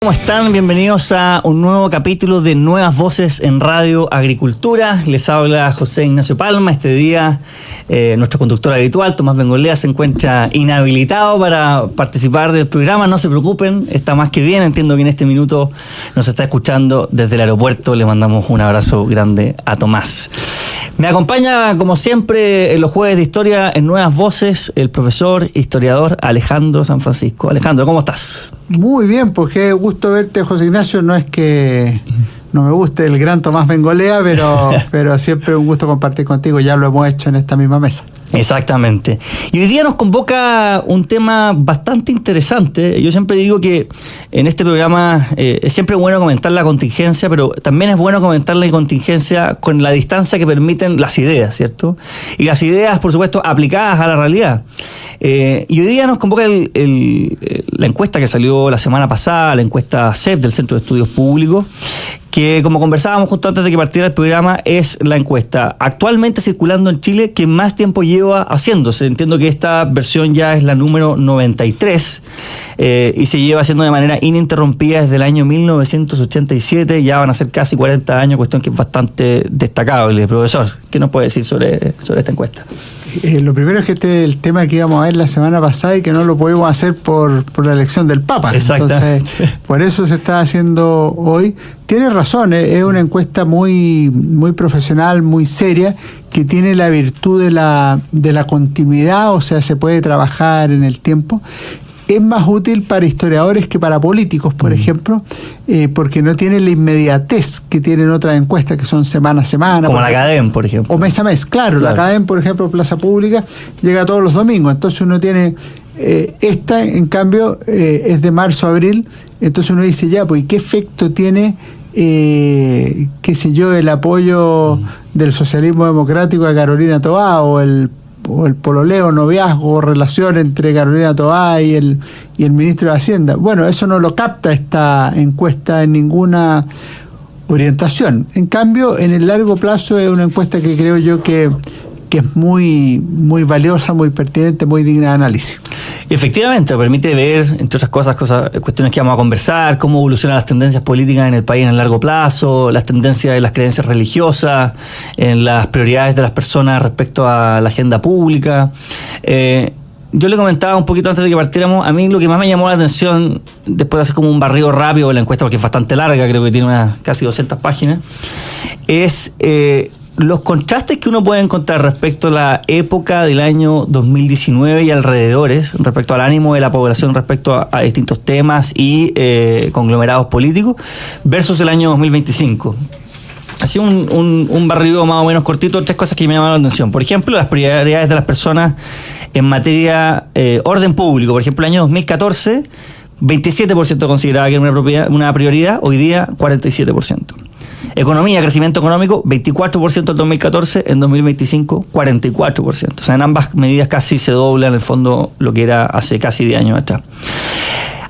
¿Cómo están? Bienvenidos a un nuevo capítulo de Nuevas Voces en Radio Agricultura. Les habla José Ignacio Palma. Este día nuestro conductor habitual, Tomás Bengolea, se encuentra inhabilitado para participar del programa. No se preocupen, está más que bien. Entiendo que en este minuto nos está escuchando desde el aeropuerto. Le mandamos un abrazo grande a Tomás. Me acompaña, como siempre, en los jueves de historia en Nuevas Voces, el profesor historiador Alejandro San Francisco. Alejandro, ¿cómo estás? Muy bien, pues qué gusto verte, José Ignacio. No es que no me guste el gran Tomás Bengolea, pero siempre un gusto compartir contigo. Ya lo hemos hecho en esta misma mesa. Exactamente. Y hoy día nos convoca un tema bastante interesante. Yo siempre digo que en este programa es siempre bueno comentar la contingencia, pero también es bueno comentar la contingencia con la distancia que permiten las ideas, ¿cierto? Y las ideas, por supuesto, aplicadas a la realidad. Y hoy día nos convoca la encuesta que salió la semana pasada, la encuesta CEP del Centro de Estudios Públicos, que, como conversábamos justo antes de que partiera el programa, es la encuesta actualmente circulando en Chile que más tiempo lleva haciéndose. Entiendo que esta versión ya es la número 93 y se lleva haciendo de manera ininterrumpida desde el año 1987. Ya van a ser casi 40 años, cuestión que es bastante destacable. Profesor, ¿qué nos puede decir sobre esta encuesta? Lo primero es que este es el tema que íbamos a ver la semana pasada y que no lo pudimos hacer por la elección del Papa. Entonces, por eso se está haciendo hoy. Tiene razón, es una encuesta muy, muy profesional, muy seria, que tiene la virtud de la continuidad, o sea, se puede trabajar en el tiempo. Es más útil para historiadores que para políticos, por ejemplo, porque no tiene la inmediatez que tienen otras encuestas que son semana a semana. Como la CADEM, por ejemplo. O mes a mes, claro. La CADEM, por ejemplo, Plaza Pública, llega todos los domingos. Entonces uno tiene... esta, en cambio, es de marzo a abril. Entonces uno dice, ya, pues, ¿y qué efecto tiene, qué sé yo, el apoyo del socialismo democrático a Carolina Toá o el pololeo, noviazgo, relación entre Carolina Toá y el ministro de Hacienda? Bueno, eso no lo capta esta encuesta en ninguna orientación. En cambio, en el largo plazo es una encuesta que creo yo que es muy, muy valiosa, muy pertinente, muy digna de análisis. Efectivamente, permite ver, entre otras cuestiones que vamos a conversar, cómo evolucionan las tendencias políticas en el país en el largo plazo, las tendencias de las creencias religiosas, en las prioridades de las personas respecto a la agenda pública. Yo le comentaba un poquito antes de que partiéramos, a mí lo que más me llamó la atención, después de hacer como un barrido rápido de la encuesta, porque es bastante larga, creo que tiene casi 200 páginas, es... los contrastes que uno puede encontrar respecto a la época del año 2019 y alrededores, respecto al ánimo de la población respecto a distintos temas y conglomerados políticos, versus el año 2025. Así un barrido más o menos cortito, tres cosas que me llamaron la atención. Por ejemplo, las prioridades de las personas en materia orden público. Por ejemplo, el año 2014, 27% consideraba que era una prioridad, hoy día 47%. Economía, crecimiento económico, 24% en 2014, en 2025, 44%. O sea, en ambas medidas casi se dobla en el fondo lo que era hace casi 10 años atrás.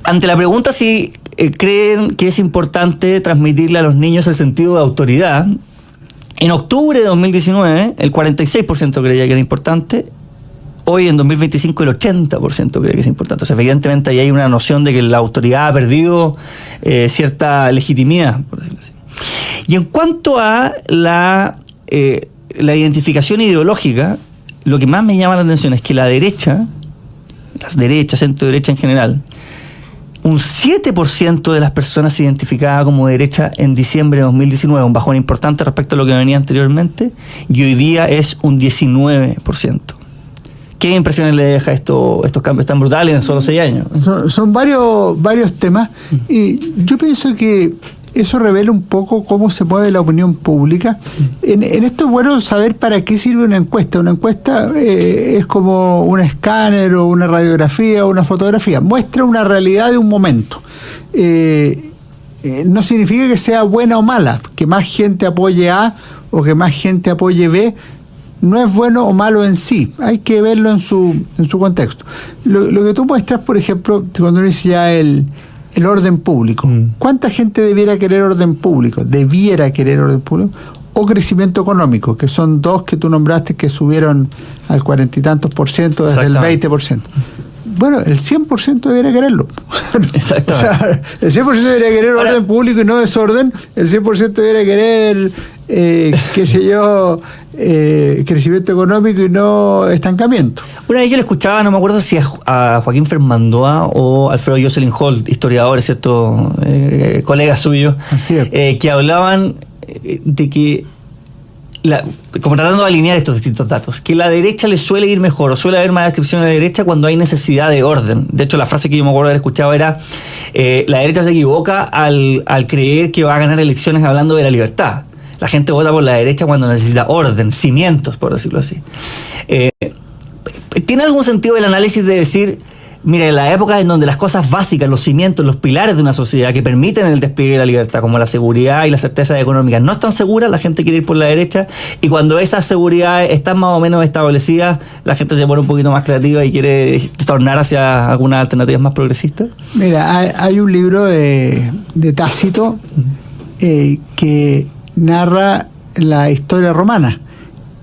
Ante la pregunta si creen que es importante transmitirle a los niños el sentido de autoridad, en octubre de 2019 el 46% creía que era importante. Hoy, en 2025, el 80% cree que es importante. O sea, evidentemente ahí hay una noción de que la autoridad ha perdido cierta legitimidad, por decirlo así. Y en cuanto a la identificación ideológica, lo que más me llama la atención es que las derechas, centro derecha en general, un 7% de las personas se identificaba como derecha en diciembre de 2019, un bajón importante respecto a lo que venía anteriormente, y hoy día es un 19%. ¿Qué impresiones le deja estos cambios tan brutales en solo 6 años? Son varios temas, y yo pienso que eso revela un poco cómo se mueve la opinión pública. En esto es bueno saber para qué sirve una encuesta. Una encuesta es como un escáner o una radiografía o una fotografía. Muestra una realidad de un momento. No significa que sea buena o mala, que más gente apoye A o que más gente apoye B. No es bueno o malo en sí, hay que verlo en su contexto. Lo que tú muestras, por ejemplo, cuando uno dice ya el orden público. ¿Cuánta gente debiera querer orden público? O crecimiento económico, que son dos que tú nombraste que subieron al 40 y tantos % desde el 20%. Bueno, el 100% debería quererlo. Exactamente. O sea, el 100% debería querer orden público y no desorden. El 100% debería querer, crecimiento económico y no estancamiento. Una vez yo le escuchaba, no me acuerdo si a Joaquín Fermandoa o Alfredo Jocelyn Holt, historiadores, ¿cierto? Colegas suyos, que hablaban de que, como tratando de alinear estos distintos datos, que la derecha le suele ir mejor, o suele haber más descripción de la derecha cuando hay necesidad de orden. De hecho, la frase que yo me acuerdo haber escuchado era, la derecha se equivoca al creer que va a ganar elecciones hablando de la libertad. La gente vota por la derecha cuando necesita orden, cimientos, por decirlo así. ¿Tiene algún sentido el análisis de decir, mire, en la época en donde las cosas básicas, los cimientos, los pilares de una sociedad que permiten el despliegue de la libertad, como la seguridad y la certeza económica, no están seguras, la gente quiere ir por la derecha, y cuando esas seguridades están más o menos establecidas, la gente se pone un poquito más creativa y quiere tornar hacia algunas alternativas más progresistas? Mira, hay un libro de Tácito que narra la historia romana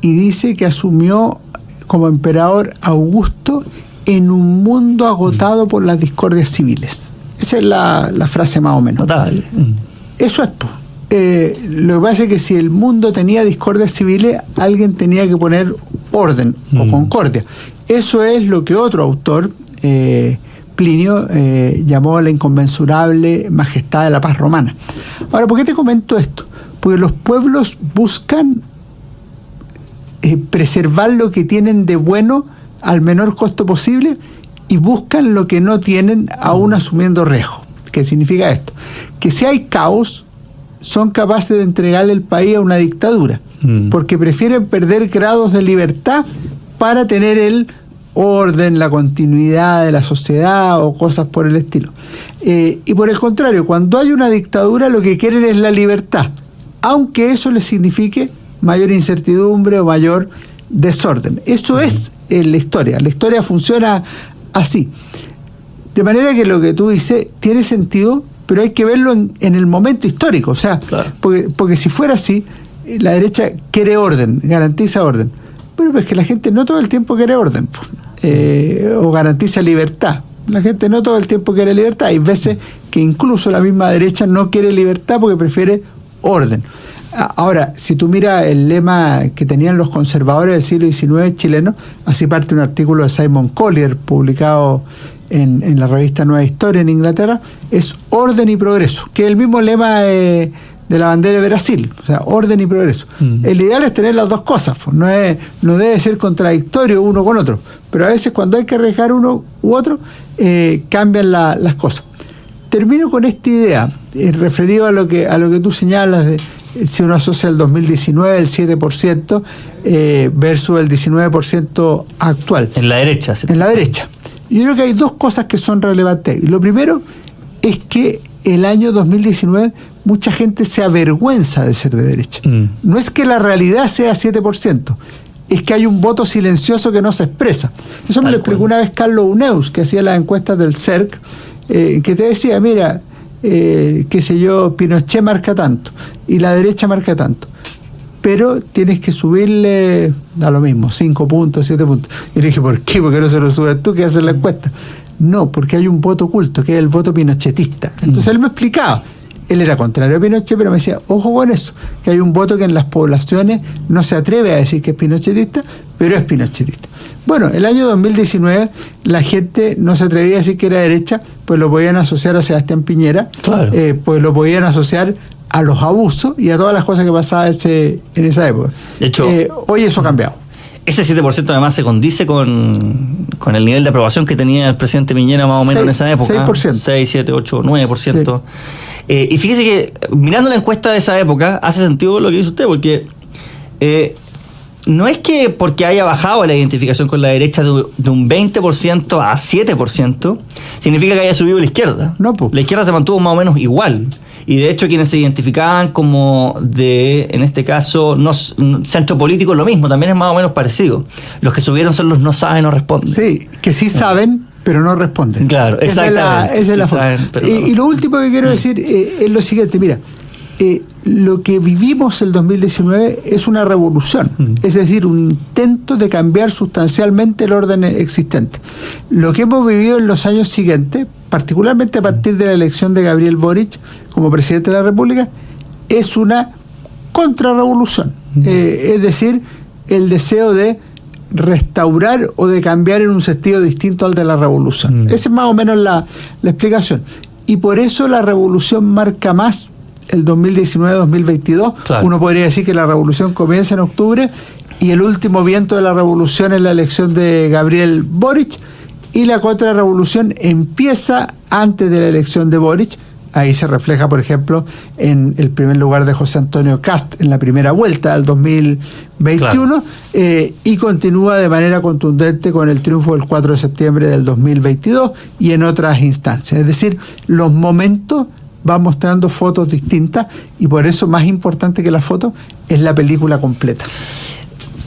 y dice que asumió como emperador Augusto en un mundo agotado por las discordias civiles. Esa es la frase más o menos. Notable. Eso es. Lo que pasa es que si el mundo tenía discordias civiles, alguien tenía que poner orden o concordia. Eso es lo que otro autor, Plinio, llamó la inconmensurable majestad de la paz romana. Ahora, ¿por qué te comento esto? Porque los pueblos buscan preservar lo que tienen de bueno al menor costo posible y buscan lo que no tienen aún asumiendo riesgo. ¿Qué significa esto? Que si hay caos, son capaces de entregarle el país a una dictadura, porque prefieren perder grados de libertad para tener el orden, la continuidad de la sociedad o cosas por el estilo. Y por el contrario, cuando hay una dictadura, lo que quieren es la libertad, aunque eso les signifique mayor incertidumbre o mayor desorden. Eso es la historia. La historia funciona así. De manera que lo que tú dices tiene sentido, pero hay que verlo en el momento histórico. O sea, claro. porque si fuera así, la derecha quiere orden, garantiza orden. Pero pues que la gente no todo el tiempo quiere orden, o garantiza libertad. La gente no todo el tiempo quiere libertad. Hay veces que incluso la misma derecha no quiere libertad porque prefiere orden. Ahora, si tú miras el lema que tenían los conservadores del siglo XIX chilenos, así parte un artículo de Simon Collier publicado en la revista Nueva Historia en Inglaterra, es orden y progreso, que es el mismo lema de la bandera de Brasil, o sea, orden y progreso. El ideal es tener las dos cosas, pues, no debe ser contradictorio uno con otro, pero a veces cuando hay que arriesgar uno u otro, cambian las cosas. Termino con esta idea, referido a lo que tú señalas de si uno asocia el 2019, el 7%, versus el 19% actual. En la derecha. ¿sí? En la derecha. Yo creo que hay dos cosas que son relevantes. Lo primero es que el año 2019 mucha gente se avergüenza de ser de derecha. No es que la realidad sea 7%, es que hay un voto silencioso que no se expresa. Eso me lo explicó una vez Carlos Uneus, que hacía las encuestas del CERC, que te decía, mira, qué sé yo, Pinochet marca tanto y la derecha marca tanto, pero tienes que subirle, da lo mismo, 5 puntos, 7 puntos. Y le dije, ¿por qué? ¿Por qué no se lo subes tú que haces la encuesta? No, porque hay un voto oculto, que es el voto pinochetista. Entonces él me explicaba, él era contrario a Pinochet, pero me decía, ojo con eso, que hay un voto que en las poblaciones no se atreve a decir que es pinochetista, pero es pinochetista. Bueno, el año 2019 la gente no se atrevía a decir que era derecha, pues lo podían asociar a Sebastián Piñera, claro. Pues lo podían asociar a los abusos y a todas las cosas que pasaban en esa época. De hecho, hoy eso ha cambiado. Ese 7% además se condice con el nivel de aprobación que tenía el presidente Piñera más o menos en esa época. 6%. 6, 7, 8, 9%. Sí. Y fíjese que mirando la encuesta de esa época hace sentido lo que dice usted, porque no es que porque haya bajado la identificación con la derecha de un 20% a 7%, significa que haya subido la izquierda. No, pues. La izquierda se mantuvo más o menos igual. Y de hecho quienes se identificaban como en este caso, centro político, lo mismo, también es más o menos parecido. Los que subieron son los no saben, no responden. Sí, que sí saben, pero no responden. Claro, exactamente. Esa es la forma. Saben, y lo último que quiero decir es lo siguiente, mira, lo que vivimos el 2019 es una revolución, es decir, un intento de cambiar sustancialmente el orden existente. Lo que hemos vivido en los años siguientes, particularmente a partir de la elección de Gabriel Boric como presidente de la República, es una contrarrevolución. Es decir, el deseo de restaurar o de cambiar en un sentido distinto al de la revolución. Esa es más o menos la explicación. Y por eso la revolución marca más el 2019-2022. Claro. Uno podría decir que la revolución comienza en octubre y el último viento de la revolución es la elección de Gabriel Boric, y la contrarrevolución empieza antes de la elección de Boric. Ahí se refleja, por ejemplo, en el primer lugar de José Antonio Kast en la primera vuelta del 2021, claro. Y continúa de manera contundente con el triunfo del 4 de septiembre del 2022 y en otras instancias. Es decir, los momentos van mostrando fotos distintas, y por eso más importante que la foto es la película completa.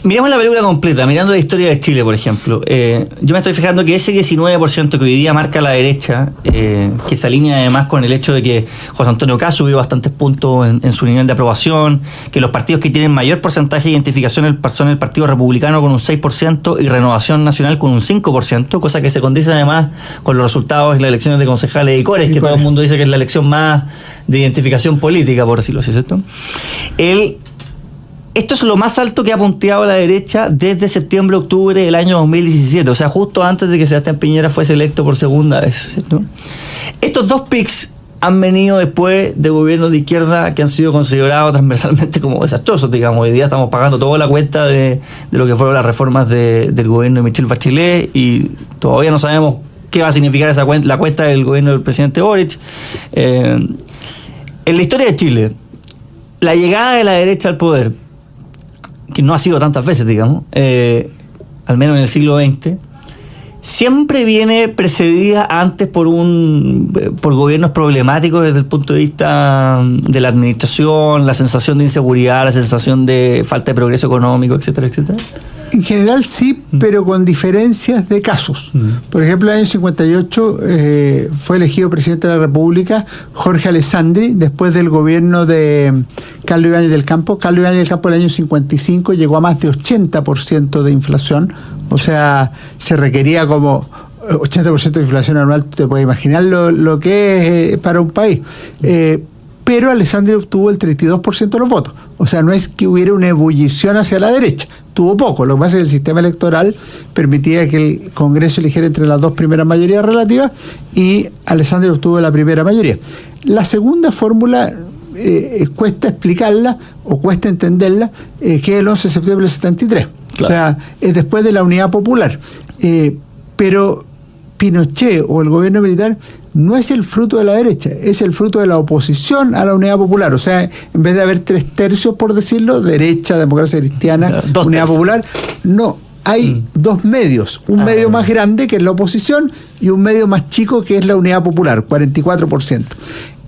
Miramos la película completa, mirando la historia de Chile, por ejemplo. Yo me estoy fijando que ese 19% que hoy día marca la derecha, que se alinea además con el hecho de que José Antonio Kast subió bastantes puntos en su nivel de aprobación, que los partidos que tienen mayor porcentaje de identificación son el Partido Republicano con un 6% y Renovación Nacional con un 5%, cosa que se condice además con los resultados en las elecciones de concejales y cores, que todo el mundo dice que es la elección más de identificación política, por decirlo así, ¿cierto? Esto es lo más alto que ha punteado la derecha desde septiembre-octubre del año 2017, o sea, justo antes de que Sebastián Piñera fuese electo por segunda vez, ¿cierto? Estos dos pics han venido después de gobiernos de izquierda que han sido considerados transversalmente como desastrosos, digamos. Hoy día estamos pagando toda la cuenta de lo que fueron las reformas del gobierno de Michelle Bachelet, y todavía no sabemos qué va a significar la cuenta del gobierno del presidente Boric. En la historia de Chile, la llegada de la derecha al poder, que no ha sido tantas veces, digamos, al menos en el siglo XX, siempre viene precedida antes por gobiernos problemáticos desde el punto de vista de la administración, la sensación de inseguridad, la sensación de falta de progreso económico, etcétera, etcétera. En general sí, pero con diferencias de casos. Por ejemplo, en el año 58 fue elegido presidente de la República Jorge Alessandri después del gobierno de Carlos Ibáñez del Campo. Carlos Ibáñez del Campo en el año 55 llegó a más de 80% de inflación. O sea, se requería como 80% de inflación anual. Te puedes imaginar lo que es para un país. Pero Alessandri obtuvo el 32% de los votos. O sea, no es que hubiera una ebullición hacia la derecha. Tuvo poco. Lo que pasa es que el sistema electoral permitía que el Congreso eligiera entre las dos primeras mayorías relativas, y Alessandri obtuvo la primera mayoría. La segunda fórmula cuesta explicarla o cuesta entenderla, que es el 11 de septiembre del 73. Claro. O sea, es después de la Unidad Popular. Pero Pinochet o el gobierno militar no es el fruto de la derecha, es el fruto de la oposición a la Unidad Popular. O sea, en vez de haber 3/3, por decirlo, derecha, democracia cristiana, Unidad Popular, no, hay dos medios. Un medio más grande, que es la oposición, y un medio más chico, que es la Unidad Popular, 44%.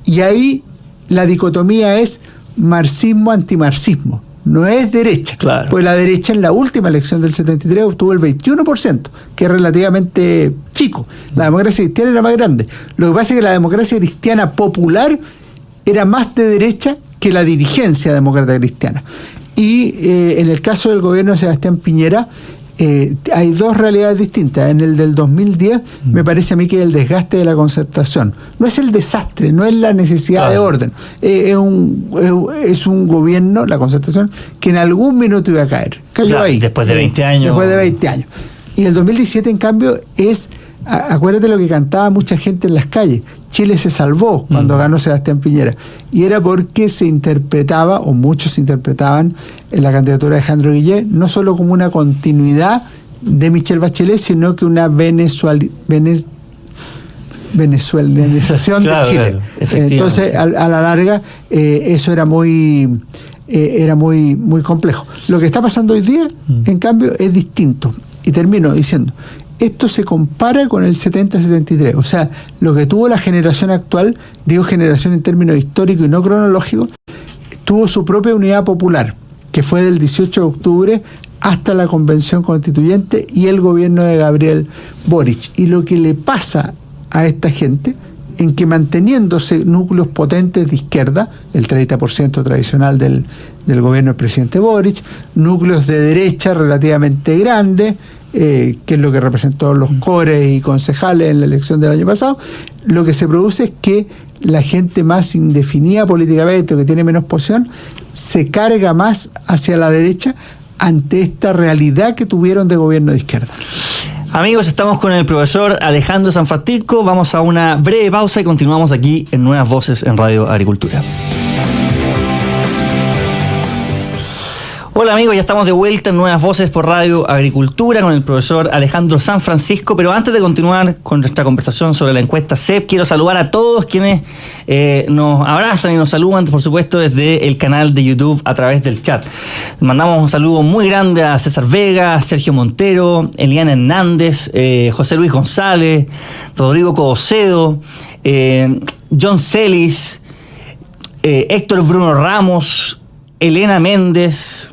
Y ahí la dicotomía es marxismo-antimarxismo. No es derecha, claro. Pues la derecha en la última elección del 73 obtuvo el 21%, que es relativamente chico. La democracia cristiana era más grande. Lo que pasa es que la democracia cristiana popular era más de derecha que la dirigencia demócrata cristiana. Y en el caso del gobierno de Sebastián Piñera, hay dos realidades distintas. En el del 2010 me parece a mí que es el desgaste de la concertación. No es el desastre, no es la necesidad de orden. Es un gobierno, la concertación, que en algún minuto iba a caer. Cayó ahí. Después de 20 años. Después de 20 años. Y el 2017, en cambio, es... Acuérdate lo que cantaba mucha gente en las calles. Chile se salvó cuando ganó Sebastián Piñera. Y era porque se interpretaba, o muchos interpretaban, en la candidatura de Alejandro Guillé, no solo como una continuidad de Michelle Bachelet, sino que una venezuelanización de Chile. Claro, entonces, a la larga, eso era muy complejo. Lo que está pasando hoy día, en cambio, es distinto. Y termino diciendo, esto se compara con el 70-73, o sea, lo que tuvo la generación actual, digo generación en términos históricos y no cronológicos, tuvo su propia Unidad Popular, que fue del 18 de octubre hasta la Convención Constituyente y el gobierno de Gabriel Boric. Y lo que le pasa a esta gente en que manteniéndose núcleos potentes de izquierda, el 30% tradicional del gobierno del presidente Boric, núcleos de derecha relativamente grandes, que es lo que representó los cores y concejales en la elección del año pasado, lo que se produce es que la gente más indefinida políticamente, o que tiene menos posición, se carga más hacia la derecha ante esta realidad que tuvieron de gobierno de izquierda. Amigos, estamos con el profesor Alejandro San Francisco. Vamos a una breve pausa y continuamos aquí en Nuevas Voces en Radio Agricultura. Hola amigos, ya estamos de vuelta en Nuevas Voces por Radio Agricultura con el profesor Alejandro San Francisco, pero antes de continuar con nuestra conversación sobre la encuesta CEP, quiero saludar a todos quienes nos abrazan y nos saludan, por supuesto, desde el canal de YouTube a través del chat. Mandamos un saludo muy grande a César Vega, Sergio Montero, Eliana Hernández, José Luis González, Rodrigo Codocedo, John Celis, Héctor Bruno Ramos, Elena Méndez,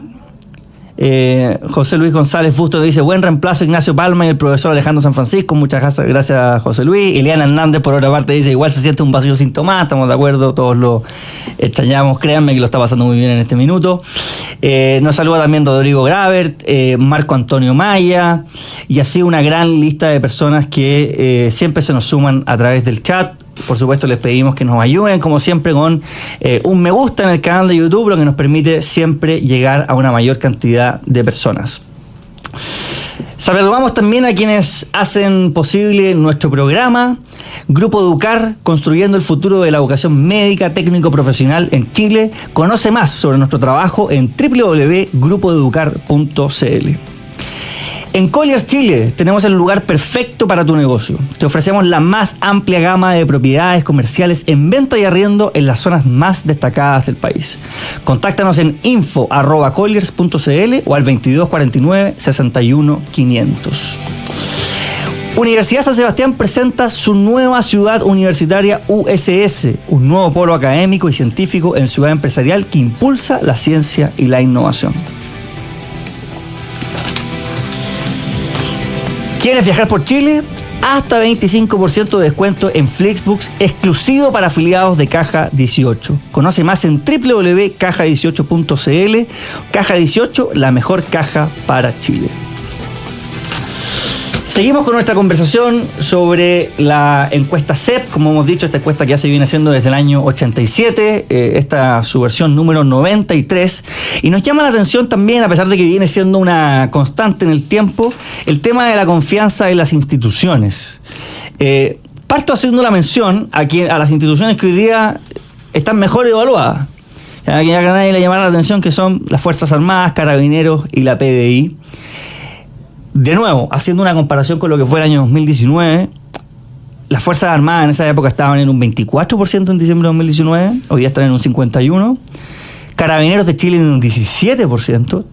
José Luis González Fusto dice: buen reemplazo Ignacio Palma y el profesor Alejandro San Francisco. Muchas gracias José Luis. Eliana Hernández, por otra parte, dice: igual se siente un vacío sin Tomás. Estamos de acuerdo, todos lo extrañamos, créanme que lo está pasando muy bien en este minuto. Nos saluda también Rodrigo Gravert, Marco Antonio Maya, y así una gran lista de personas que siempre se nos suman a través del chat. Por supuesto, les pedimos que nos ayuden, como siempre, con un me gusta en el canal de YouTube, lo que nos permite siempre llegar a una mayor cantidad de personas. Saludamos también a quienes hacen posible nuestro programa. Grupo Educar, construyendo el futuro de la educación médica técnico profesional en Chile. Conoce más sobre nuestro trabajo en www.grupoeducar.cl. En Colliers Chile tenemos el lugar perfecto para tu negocio. Te ofrecemos la más amplia gama de propiedades comerciales en venta y arriendo en las zonas más destacadas del país. Contáctanos en info@colliers.cl o al 2249-61500. Universidad San Sebastián presenta su nueva ciudad universitaria USS, un nuevo polo académico y científico en ciudad empresarial que impulsa la ciencia y la innovación. ¿Quieres viajar por Chile? Hasta 25% de descuento en Flixbus, exclusivo para afiliados de Caja 18. Conoce más en www.caja18.cl. Caja 18, la mejor caja para Chile. Seguimos con nuestra conversación sobre la encuesta CEP. Como hemos dicho, esta encuesta que ya se viene haciendo desde el año 87, esta su versión número 93, y nos llama la atención también, a pesar de que viene siendo una constante en el tiempo, el tema de la confianza en las instituciones. Parto haciendo la mención a las instituciones que hoy día están mejor evaluadas. A nadie le llamará la atención, que son las Fuerzas Armadas, Carabineros y la PDI. De nuevo, haciendo una comparación con lo que fue el año 2019, las Fuerzas Armadas en esa época estaban en un 24% en diciembre de 2019, hoy día están en un 51%. Carabineros de Chile en un 17%,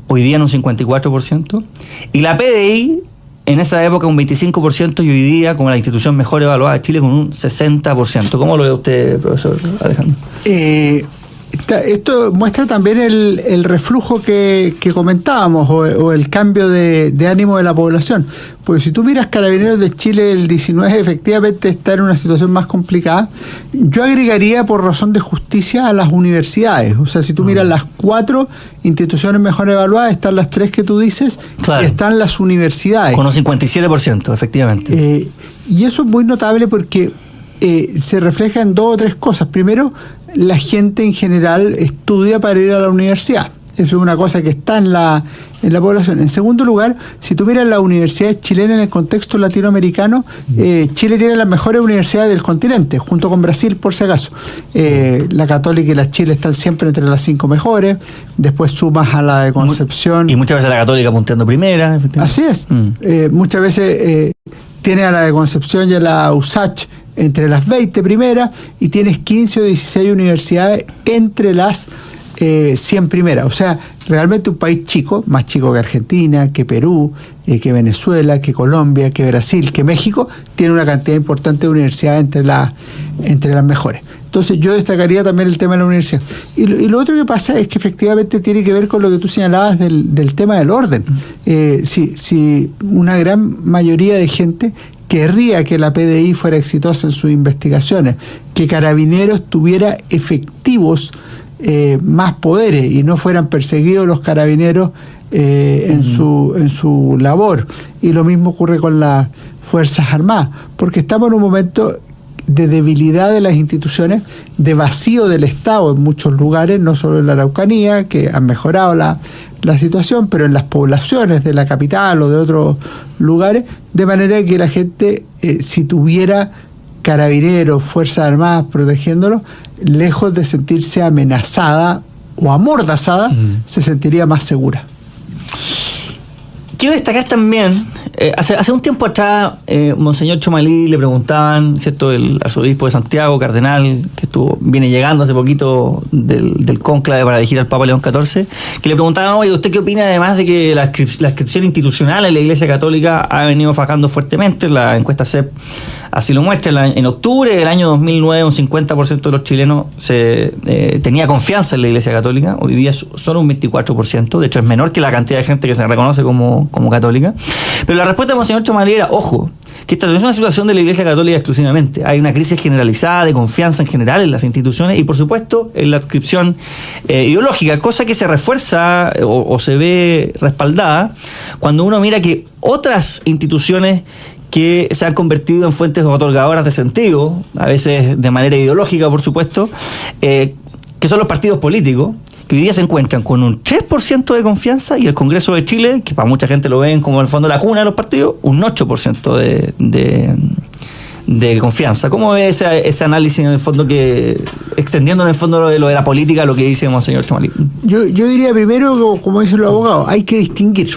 hoy día en un 54%. Y la PDI en esa época un 25% y hoy día, como la institución mejor evaluada de Chile, con un 60%. ¿Cómo lo ve usted, profesor Alejandro? Esto muestra también el reflujo que comentábamos o el cambio de ánimo de la población. Porque si tú miras Carabineros de Chile, el 19 efectivamente está en una situación más complicada. Yo agregaría, por razón de justicia, a las universidades. O sea, si tú miras las 4 instituciones mejor evaluadas, están las 3 que tú dices, claro, y están las universidades. Con un 57%, efectivamente. Y eso es muy notable porque se refleja en 2 o 3 cosas. Primero, la gente en general estudia para ir a la universidad. Eso es una cosa que está en la población. En segundo lugar, si tú miras las universidades chilenas en el contexto latinoamericano, Chile tiene las mejores universidades del continente, junto con Brasil, por si acaso. La Católica y la Chile están siempre entre las 5 mejores. Después sumas a la de Concepción. Y muchas veces la Católica punteando primera. Así es. Muchas veces tiene a la de Concepción y a la USACH entre las 20 primeras, y tienes 15 o 16 universidades entre las 100 primeras. O sea, realmente un país chico, más chico que Argentina, que Perú, que Venezuela, que Colombia, que Brasil, que México, tiene una cantidad importante de universidades entre las mejores. Entonces yo destacaría también el tema de la universidad. Y lo otro que pasa es que efectivamente tiene que ver con lo que tú señalabas del tema del orden. Si una gran mayoría de gente querría que la PDI fuera exitosa en sus investigaciones, que Carabineros tuviera efectivos más poderes y no fueran perseguidos los carabineros en su labor. Y lo mismo ocurre con las Fuerzas Armadas, porque estamos en un momento de debilidad de las instituciones, de vacío del Estado en muchos lugares, no solo en la Araucanía, que han mejorado la situación, pero en las poblaciones de la capital o de otros lugares, de manera que la gente, si tuviera carabineros, Fuerzas Armadas protegiéndolo, lejos de sentirse amenazada o amordazada, se sentiría más segura. Quiero destacar también, hace un tiempo atrás, Monseñor Chomalí le preguntaban, ¿cierto?, el arzobispo de Santiago, cardenal, que viene llegando hace poquito del cónclave para elegir al Papa León XIV, que le preguntaban, oye, ¿usted qué opina además de que la inscripción institucional en la Iglesia Católica ha venido bajando fuertemente? La encuesta CEP así lo muestra. En octubre del año 2009, un 50% de los chilenos tenía confianza en la Iglesia Católica. Hoy día son un 24%. De hecho, es menor que la cantidad de gente que se reconoce como católica. Pero la respuesta de Monseñor Chomalí era, ojo, que esta no es una situación de la Iglesia Católica exclusivamente. Hay una crisis generalizada de confianza en general en las instituciones y, por supuesto, en la adscripción ideológica, cosa que se refuerza o se ve respaldada cuando uno mira que otras instituciones que se han convertido en fuentes otorgadoras de sentido, a veces de manera ideológica, por supuesto, que son los partidos políticos, que hoy día se encuentran con un 3% de confianza, y el Congreso de Chile, que para mucha gente lo ven como en el fondo la cuna de los partidos, un 8% de confianza. ¿Cómo ve ese análisis en el fondo, que extendiendo en el fondo lo de la política, lo que dice Monseñor Chomalí? Yo diría primero, como dicen los abogados, hay que distinguir.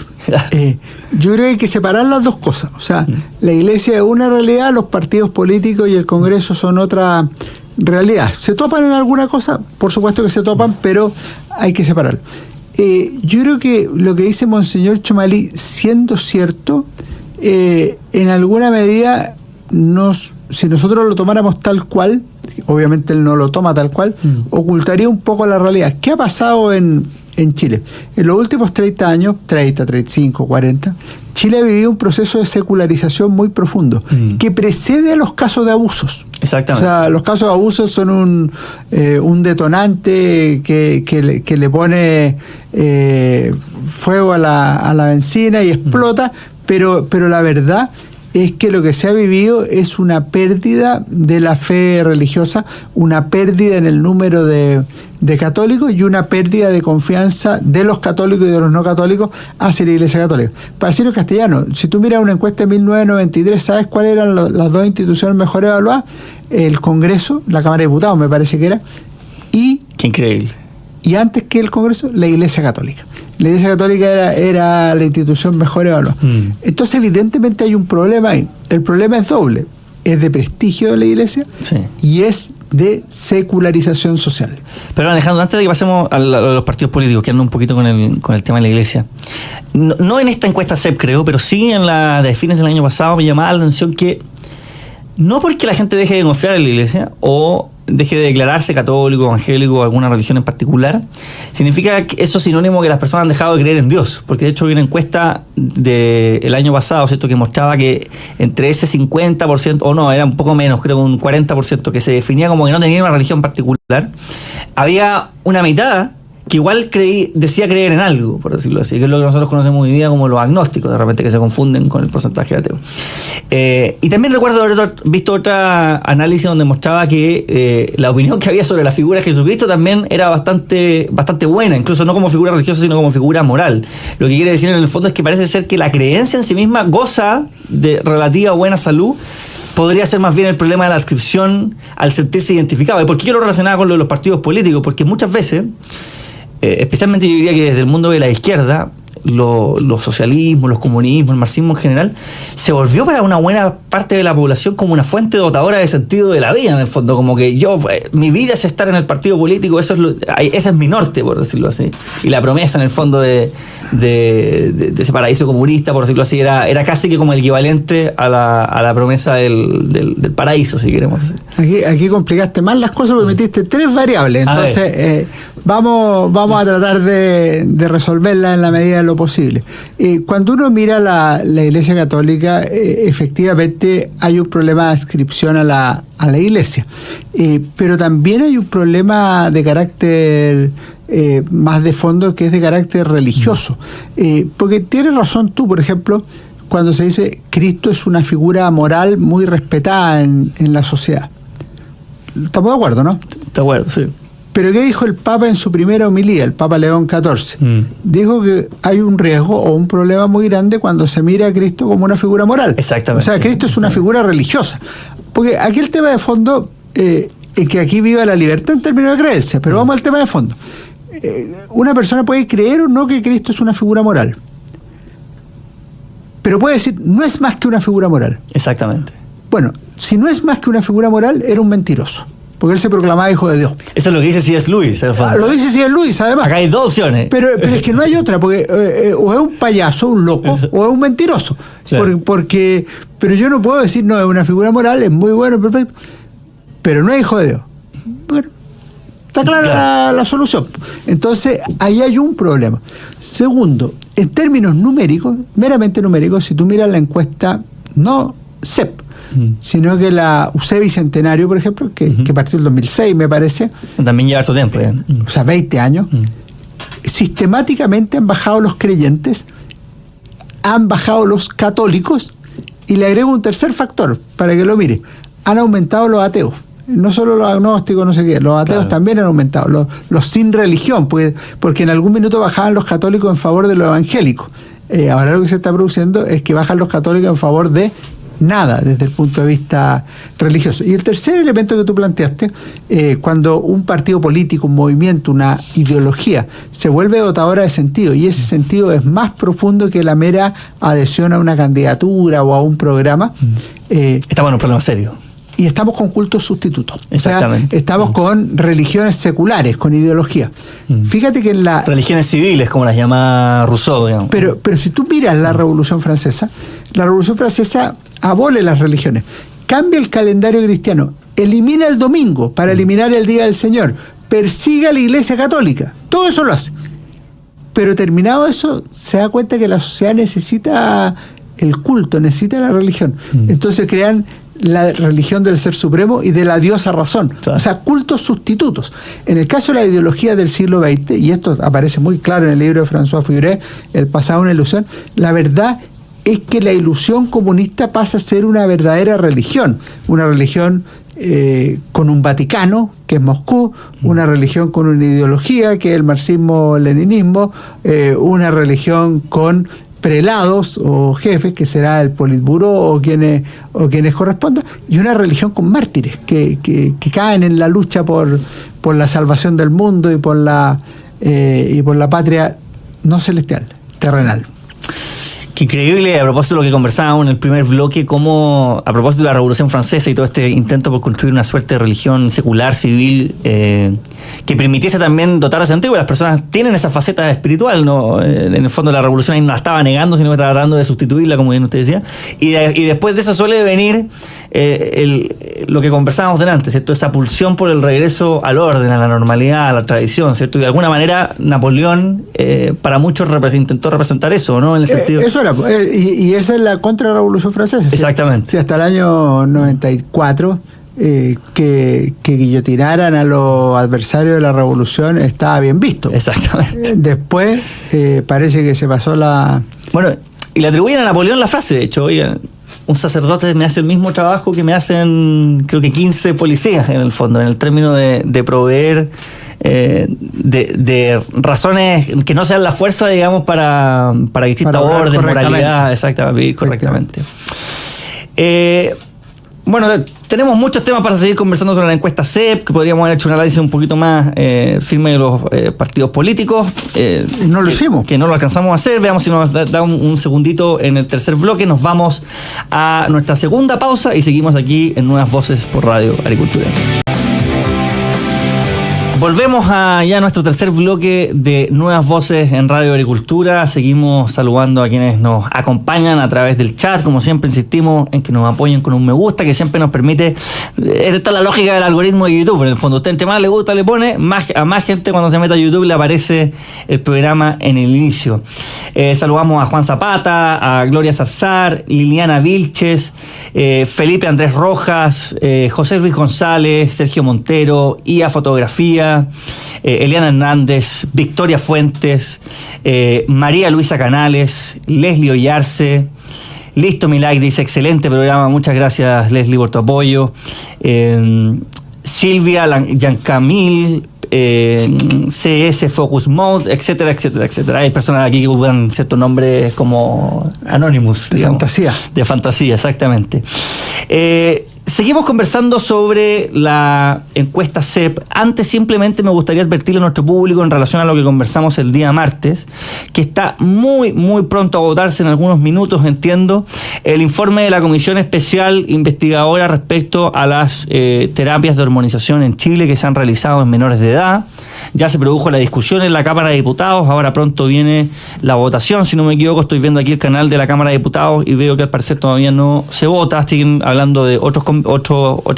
Yo creo que hay que separar las dos cosas. O sea, la Iglesia es una realidad, los partidos políticos y el Congreso son otra realidad. ¿Se topan en alguna cosa? Por supuesto que se topan, pero hay que separarlo. Yo creo que lo que dice Monseñor Chomalí, siendo cierto, en alguna medida, si nosotros lo tomáramos tal cual, obviamente él no lo toma tal cual, ocultaría un poco la realidad. ¿Qué ha pasado en Chile? En los últimos 30 años, 30, 35, 40, Chile ha vivido un proceso de secularización muy profundo, que precede a los casos de abusos. Exactamente. O sea, los casos de abusos son un detonante que le pone fuego a la benzina y explota, pero la verdad es que lo que se ha vivido es una pérdida de la fe religiosa, una pérdida en el número de católicos y una pérdida de confianza de los católicos y de los no católicos hacia la Iglesia Católica. Para decirlo en castellano, si tú miras una encuesta de 1993, ¿sabes cuáles eran las dos instituciones mejor evaluadas? El Congreso, la Cámara de Diputados me parece que era, y... Qué increíble. Y antes que el Congreso, la Iglesia Católica. La Iglesia Católica era la institución mejor evaluada. Entonces, evidentemente hay un problema ahí. El problema es doble. Es de prestigio de la Iglesia, sí, y es de secularización social. Pero Alejandro, antes de que pasemos a los partidos políticos, que ando un poquito con el tema de la Iglesia, no en esta encuesta CEP, creo, pero sí en la de fines del año pasado me llamaba la atención que no porque la gente deje de confiar en la Iglesia o deje de declararse católico, evangélico o alguna religión en particular, significa que eso es sinónimo que las personas han dejado de creer en Dios, porque de hecho había una encuesta del año pasado, ¿cierto?, que mostraba que entre ese 50%, o no, era un poco menos, creo un 40%, que se definía como que no tenía una religión particular, había una mitad que igual decía creer en algo, por decirlo así, que es lo que nosotros conocemos hoy día como los agnósticos, de repente, que se confunden con el porcentaje de ateos. Y también recuerdo haber visto otra análisis donde mostraba que la opinión que había sobre la figura de Jesucristo también era bastante buena, incluso no como figura religiosa, sino como figura moral. Lo que quiere decir en el fondo es que parece ser que la creencia en sí misma goza de relativa buena salud. Podría ser más bien el problema de la adscripción al sentirse identificado. ¿Y por qué yo lo relacionaba con lo de los partidos políticos? Porque muchas veces, especialmente yo diría que desde el mundo de la izquierda, los socialismos, los comunismos, el marxismo en general, se volvió para una buena parte de la población como una fuente dotadora de sentido de la vida, en el fondo, como que mi vida es estar en el partido político, ese es mi norte, por decirlo así, y la promesa en el fondo de ese paraíso comunista, por decirlo así, era casi que como el equivalente a la promesa del paraíso, si queremos decir. Aquí complicaste más las cosas porque metiste 3 variables, entonces vamos a tratar de resolverlas en la medida de lo posible. Cuando uno mira la Iglesia Católica, efectivamente hay un problema de adscripción a la Iglesia, pero también hay un problema de carácter más de fondo, que es de carácter religioso. Porque tienes razón tú, por ejemplo, cuando se dice Cristo es una figura moral muy respetada en la sociedad. ¿Estamos de acuerdo, no? De acuerdo, sí. Pero ¿qué dijo el Papa en su primera homilía, el Papa León XIV? Dijo que hay un riesgo o un problema muy grande cuando se mira a Cristo como una figura moral. Exactamente. O sea, Cristo es una figura religiosa. Porque aquí el tema de fondo es que aquí viva la libertad en términos de creencia, pero vamos al tema de fondo. Una persona puede creer o no que Cristo es una figura moral, pero puede decir, no es más que una figura moral. Exactamente. Bueno, si no es más que una figura moral, era un mentiroso, porque él se proclamaba hijo de Dios. Eso es lo que dice C.S. Lewis. Lo dice C.S. Lewis, además. Acá hay dos opciones. Pero es que no hay otra, porque o es un payaso, un loco, o es un mentiroso. Claro. Pero yo no puedo decir, no, es una figura moral, es muy bueno, perfecto, pero no es hijo de Dios. Bueno, está clara la solución. Entonces, ahí hay un problema. Segundo, en términos numéricos, meramente numéricos, si tú miras la encuesta, no CEP, sino que la UC Bicentenario, por ejemplo, que partió en el 2006, me parece. También lleva harto tiempo. O sea, 20 años. Sistemáticamente han bajado los creyentes, han bajado los católicos, y le agrego un tercer factor, para que lo mire. Han aumentado los ateos. No solo los agnósticos, no sé qué, los ateos también han aumentado, los sin religión, porque en algún minuto bajaban los católicos en favor de los evangélicos. Ahora lo que se está produciendo es que bajan los católicos en favor de nada desde el punto de vista religioso. Y el tercer elemento que tú planteaste, cuando un partido político, un movimiento, una ideología se vuelve dotadora de sentido, y ese sentido es más profundo que la mera adhesión a una candidatura o a un programa, estamos en un problema serio. Y estamos con cultos sustitutos. Exactamente. O sea, estamos con religiones seculares, con ideología. Fíjate que en la... Religiones civiles, como las llama Rousseau, digamos. Pero si tú miras la Revolución Francesa abole las religiones, cambia el calendario cristiano, elimina el domingo para eliminar el Día del Señor, persigue a la Iglesia Católica. Todo eso lo hace. Pero terminado eso, se da cuenta que la sociedad necesita el culto, necesita la religión. Entonces crean la religión del ser supremo y de la diosa razón. O sea, cultos sustitutos. En el caso de la ideología del siglo XX, y esto aparece muy claro en el libro de François Furet, El pasado una ilusión, la verdad es que la ilusión comunista pasa a ser una verdadera religión. Una religión con un Vaticano, que es Moscú, una religión con una ideología, que es el marxismo-leninismo, una religión con prelados o jefes, que será el Politburó o quienes correspondan, y una religión con mártires que caen en la lucha por la salvación del mundo y por la patria no celestial, terrenal. Qué increíble, a propósito de lo que conversábamos en el primer bloque, cómo a propósito de la Revolución Francesa y todo este intento por construir una suerte de religión secular, civil, que permitiese también dotar de sentido, porque las personas tienen esa faceta espiritual, ¿no? En el fondo la revolución ahí no la estaba negando, sino que estaba tratando de sustituirla, como bien usted decía, y después de eso suele venir lo que conversábamos delante, ¿cierto? Esa pulsión por el regreso al orden, a la normalidad, a la tradición, ¿cierto? Y de alguna manera Napoleón para muchos intentó representar eso, ¿no? En el sentido... Eso era, y esa es la contrarrevolución francesa. Exactamente. Sí, hasta el año 94 que guillotinaran a los adversarios de la revolución estaba bien visto. Exactamente. Después parece que se pasó la... Bueno, y le atribuyen a Napoleón la frase, de hecho, oigan, un sacerdote me hace el mismo trabajo que me hacen, creo que 15 policías en el fondo, en el término de proveer de razones que no sean la fuerza, digamos, para que exista orden, moralidad, exactamente, correctamente. Bueno, tenemos muchos temas para seguir conversando sobre la encuesta CEP, que podríamos haber hecho un análisis un poquito más firme de los partidos políticos. No lo hicimos. Que no lo alcanzamos a hacer. Veamos si nos da un segundito en el tercer bloque. Nos vamos a nuestra segunda pausa y seguimos aquí en Nuevas Voces por Radio Agricultura. Volvemos a ya nuestro tercer bloque de Nuevas Voces en Radio Agricultura. Seguimos saludando a quienes nos acompañan a través del chat. Como siempre insistimos en que nos apoyen con un me gusta, que siempre nos permite. Esta es la lógica del algoritmo de YouTube. En el fondo, usted entre más le gusta le pone, a más gente cuando se mete a YouTube le aparece el programa en el inicio. Saludamos a Juan Zapata, a Gloria Zarzar, Liliana Vilches, Felipe Andrés Rojas, José Luis González, Sergio Montero, IA Fotografía, Eliana Hernández, Victoria Fuentes, María Luisa Canales, Leslie Ollarse. Listo, mi like, dice, excelente programa, muchas gracias Leslie por tu apoyo. Silvia Yancamil, CS Focus Mode, etcétera, etcétera, etcétera. Hay personas aquí que usan ciertos nombres como Anonymous, de digamos. fantasía. De fantasía, exactamente. Seguimos conversando sobre la encuesta CEP. Antes simplemente me gustaría advertirle a nuestro público en relación a lo que conversamos el día martes, que está muy, muy pronto a agotarse en algunos minutos, entiendo, el informe de la Comisión Especial Investigadora respecto a las terapias de hormonización en Chile que se han realizado en menores de edad. Ya se produjo la discusión en la Cámara de Diputados, ahora pronto viene la votación, si no me equivoco. Estoy viendo aquí el canal de la Cámara de Diputados y veo que al parecer todavía no se vota, siguen hablando de otras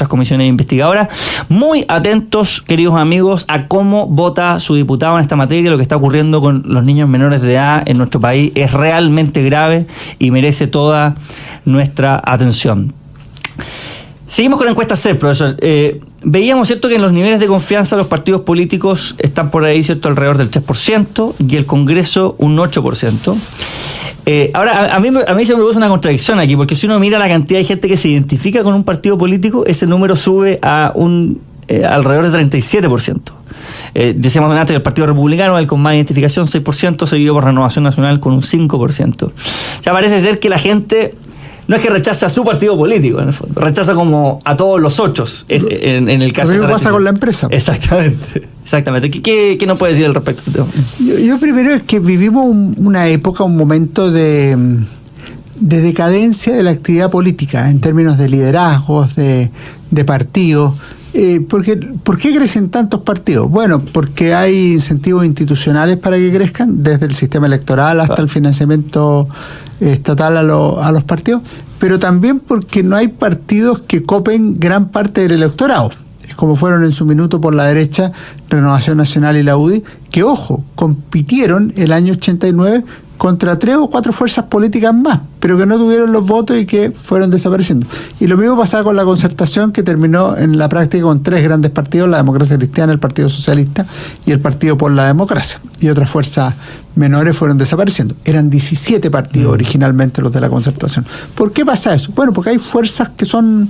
comisiones investigadoras. Muy atentos, queridos amigos, a cómo vota su diputado en esta materia. Lo que está ocurriendo con los niños menores de edad en nuestro país es realmente grave y merece toda nuestra atención. Seguimos con la encuesta CEP, profesor. Veíamos, ¿cierto?, que en los niveles de confianza los partidos políticos están por ahí, ¿cierto?, alrededor del 3% y el Congreso un 8%. Ahora, a mí se me produce una contradicción aquí, porque si uno mira la cantidad de gente que se identifica con un partido político, ese número sube a alrededor del 37%. Decíamos antes, el Partido Republicano, el con más identificación, 6%, seguido por Renovación Nacional con un 5%. Ya parece ser que la gente no es que rechaza a su partido político, en el fondo, rechaza como a todos los otros, en el caso. Lo mismo pasa con la empresa. Exactamente. ¿Qué nos puede decir al respecto? Yo primero es que vivimos una época, un momento de decadencia de la actividad política, en términos de liderazgos, de partidos. ¿Por qué crecen tantos partidos? Bueno, porque hay incentivos institucionales para que crezcan, desde el sistema electoral hasta el financiamiento estatal a los partidos, pero también porque no hay partidos que copen gran parte del electorado, como fueron en su minuto por la derecha Renovación Nacional y la UDI, que, ojo, compitieron el año 89 contra 3 o 4 fuerzas políticas más, pero que no tuvieron los votos y que fueron desapareciendo. Y lo mismo pasaba con la Concertación, que terminó en la práctica con 3 grandes partidos: la Democracia Cristiana, el Partido Socialista y el Partido por la Democracia. Y otras fuerzas menores fueron desapareciendo. Eran 17 partidos originalmente los de la Concertación. ¿Por qué pasa eso? Bueno, porque hay fuerzas que son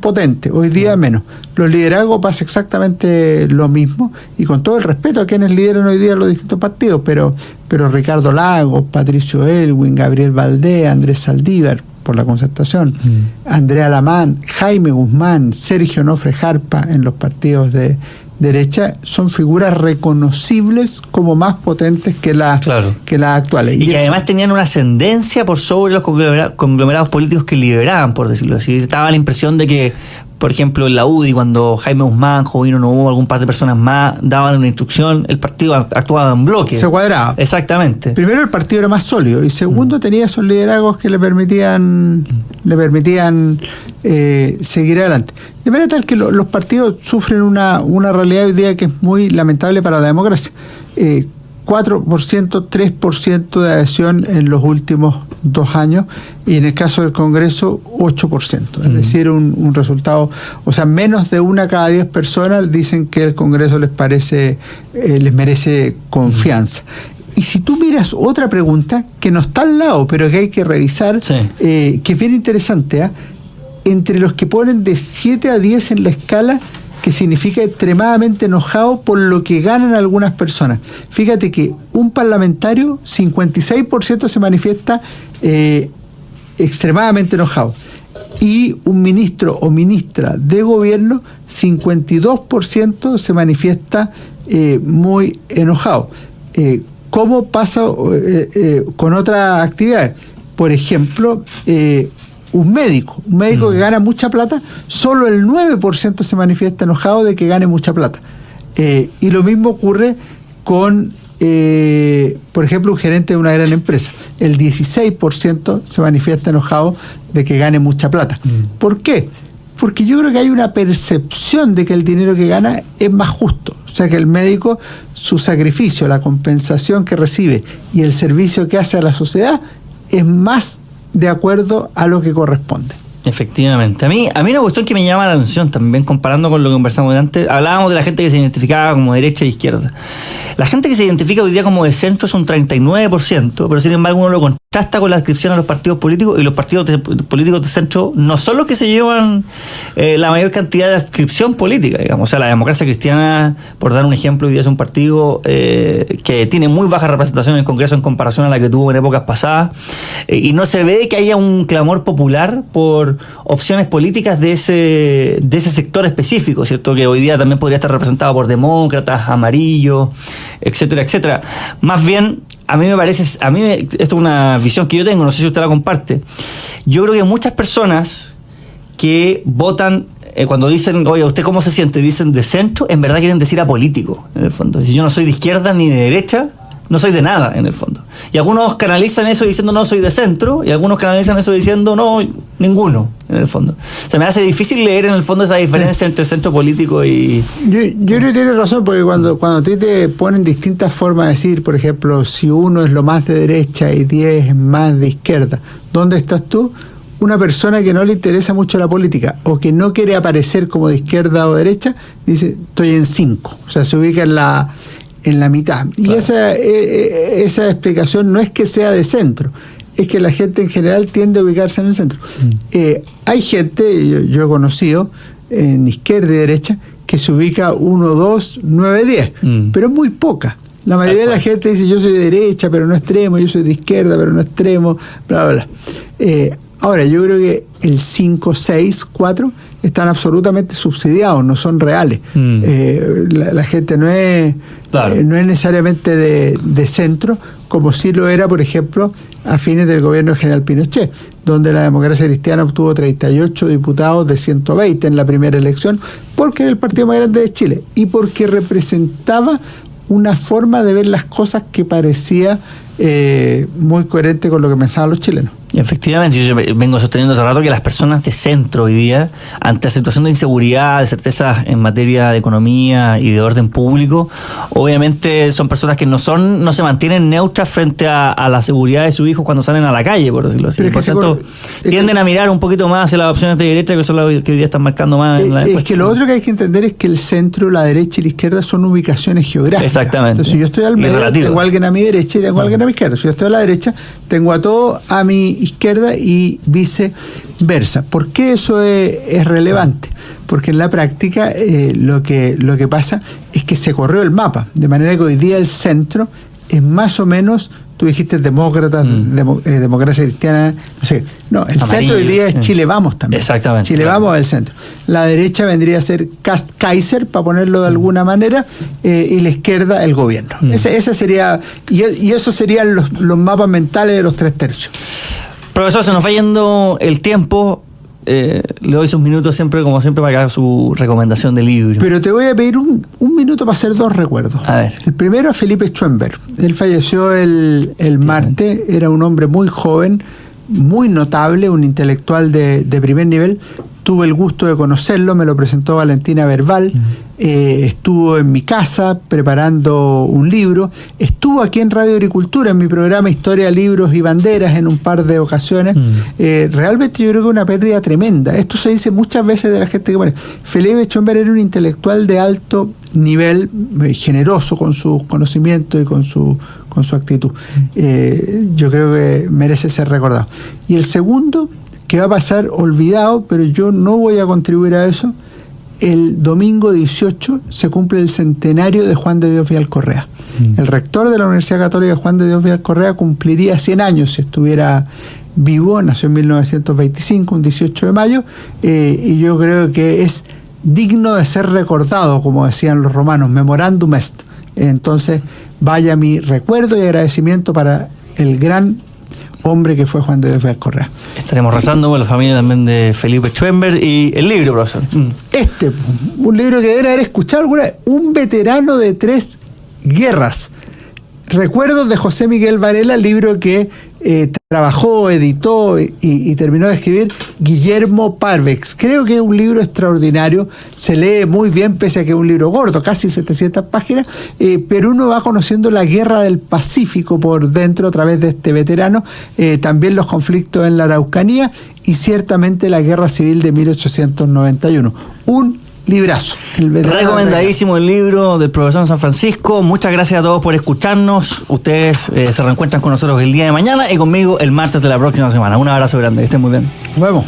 potentes, hoy día menos. Los liderazgos pasa exactamente lo mismo, y con todo el respeto a quienes lideran hoy día los distintos partidos, pero Ricardo Lagos, Patricio Elwin, Gabriel Valdés, Andrés Saldívar por la Concertación, Andrea Lamán, Jaime Guzmán, Sergio Nofre Jarpa en los partidos de derecha, son figuras reconocibles como más potentes que las actuales. Y que además tenían una ascendencia por sobre los conglomerados políticos que lideraban, por decirlo así. Estaba la impresión de que, por ejemplo, en la UDI, cuando Jaime Guzmán, Jovino Novoa, algún par de personas más daban una instrucción, el partido actuaba en bloque. Se cuadraba. Exactamente. Primero, el partido era más sólido, y segundo, tenía esos liderazgos que le permitían seguir adelante. De manera tal que los partidos sufren una realidad hoy día que es muy lamentable para la democracia. 4%, 3% de adhesión en los últimos 2 años, y en el caso del Congreso 8%, es decir, un resultado, o sea, menos de 1 cada 10 personas dicen que el Congreso les merece confianza. Y si tú miras otra pregunta que no está al lado, pero que hay que revisar, que es bien interesante, entre los que ponen de 7 a 10 en la escala, que significa extremadamente enojado por lo que ganan algunas personas. Fíjate que un parlamentario, 56% se manifiesta extremadamente enojado, y un ministro o ministra de gobierno, 52% se manifiesta muy enojado. ¿Cómo pasa con otras actividades? Por ejemplo, un médico que gana mucha plata, solo el 9% se manifiesta enojado de que gane mucha plata. Y lo mismo ocurre con, por ejemplo, un gerente de una gran empresa. El 16% se manifiesta enojado de que gane mucha plata. ¿Por qué? Porque yo creo que hay una percepción de que el dinero que gana es más justo. O sea, que el médico, su sacrificio, la compensación que recibe y el servicio que hace a la sociedad es más de acuerdo a lo que corresponde. Efectivamente. A mí una cuestión que me llama la atención también, comparando con lo que conversamos antes, hablábamos de la gente que se identificaba como derecha e izquierda. La gente que se identifica hoy día como de centro es un 39%, pero sin embargo uno lo contrasta con la adscripción a los partidos políticos, y los partidos políticos de centro no son los que se llevan la mayor cantidad de adscripción política, digamos. O sea, la Democracia Cristiana, por dar un ejemplo, hoy día es un partido que tiene muy baja representación en el Congreso en comparación a la que tuvo en épocas pasadas, y no se ve que haya un clamor popular por opciones políticas de ese sector específico, ¿cierto? Que hoy día también podría estar representado por demócratas, amarillos, etcétera, etcétera. Más bien, a mí me parece, esto es una visión que yo tengo, no sé si usted la comparte. Yo creo que muchas personas que votan, cuando dicen, oye, ¿usted cómo se siente? Dicen de centro, en verdad quieren decir apolítico, en el fondo. Si yo no soy de izquierda ni de derecha, no soy de nada, en el fondo. Y algunos canalizan eso diciendo no, soy de centro, y algunos canalizan eso diciendo no, ninguno, en el fondo. O sea, me hace difícil leer en el fondo esa diferencia entre centro político y... Yo creo que tienes razón, porque cuando a ti te ponen distintas formas de decir, por ejemplo, si uno es lo más de derecha y 10 es más de izquierda, ¿dónde estás tú? Una persona que no le interesa mucho la política o que no quiere aparecer como de izquierda o derecha, dice, estoy en 5. O sea, se ubica en la mitad. Y claro, esa explicación no es que sea de centro, es que la gente en general tiende a ubicarse en el centro. Hay gente, yo he conocido, en izquierda y derecha, que se ubica 1, 2, 9, 10, pero es muy poca. La mayoría de la gente dice, yo soy de derecha, pero no extremo, yo soy de izquierda, pero no extremo, bla, bla, bla. Ahora, yo creo que el 5, 6, 4 están absolutamente subsidiados, no son reales. La gente no es, claro, no es necesariamente de centro, como sí lo era, por ejemplo, a fines del gobierno del general Pinochet, donde la Democracia Cristiana obtuvo 38 diputados de 120 en la primera elección, porque era el partido más grande de Chile y porque representaba una forma de ver las cosas que parecía muy coherente con lo que pensaban los chilenos. Efectivamente, yo vengo sosteniendo hace rato que las personas de centro hoy día, ante la situación de inseguridad, de certezas en materia de economía y de orden público, obviamente son personas que no se mantienen neutras frente a la seguridad de sus hijos cuando salen a la calle, por decirlo así. Por tanto, tienden a mirar un poquito más hacia las opciones de derecha, que son las que hoy día están marcando más en la encuesta. Es que lo otro que hay que entender es que el centro, la derecha y la izquierda son ubicaciones geográficas. Exactamente. Entonces, si yo estoy al medio, tengo a alguien a mi derecha y tengo a alguien a mi izquierda. Si yo estoy a la derecha, tengo a todo a mi izquierda y viceversa. ¿Por qué eso es relevante? Porque en la práctica lo que pasa es que se corrió el mapa, de manera que hoy día el centro es más o menos, tú dijiste demócrata, democracia cristiana, no sé, no, el centro hoy día es Chile Vamos también. Exactamente. Chile Vamos es el centro. La derecha vendría a ser Kaiser, para ponerlo de alguna manera, y la izquierda el gobierno. Ese sería, y eso serían los mapas mentales de los 3/3. Profesor, se nos va yendo el tiempo. Le doy sus minutos siempre, como siempre, para que haga su recomendación de libro. Pero te voy a pedir un minuto para hacer 2 recuerdos. A ver. El primero es Felipe Schoenberg. Él falleció el martes. Era un hombre muy joven, muy notable, un intelectual de primer nivel. Tuve el gusto de conocerlo, me lo presentó Valentina Verbal. Estuvo en mi casa preparando un libro. Estuvo aquí en Radio Agricultura, en mi programa Historia, Libros y Banderas, en un par de ocasiones. Realmente yo creo que es una pérdida tremenda. Esto se dice muchas veces de la gente que pone. Felipe Schoenberg era un intelectual de alto nivel, generoso con sus conocimientos y con su actitud. Yo creo que merece ser recordado. Y el segundo, que va a pasar olvidado, pero yo no voy a contribuir a eso. El domingo 18 se cumple el centenario de Juan de Dios Vidal Correa. El rector de la Universidad Católica, Juan de Dios Vidal Correa, cumpliría 100 años si estuviera vivo. Nació en 1925, un 18 de mayo, y yo creo que es digno de ser recordado, como decían los romanos, memorandum est. Entonces, vaya mi recuerdo y agradecimiento para el gran hombre que fue Juan de Dios Díaz Correa. Estaremos rezando por la familia también de Felipe Schwember y el libro, profesor. Un libro que deben haber escuchado alguna vez, Un veterano de 3 guerras. Recuerdos de José Miguel Varela, el libro que trabajó, editó y terminó de escribir Guillermo Parvex. Creo que es un libro extraordinario, se lee muy bien pese a que es un libro gordo, casi 700 páginas, pero uno va conociendo la guerra del Pacífico por dentro a través de este veterano, también los conflictos en la Araucanía y ciertamente la guerra civil de 1891. Un librazo. Recomendadísimo el libro del profesor San Francisco. Muchas gracias a todos por escucharnos. Ustedes se reencuentran con nosotros el día de mañana y conmigo el martes de la próxima semana. Un abrazo grande. Que estén muy bien. Nos vemos.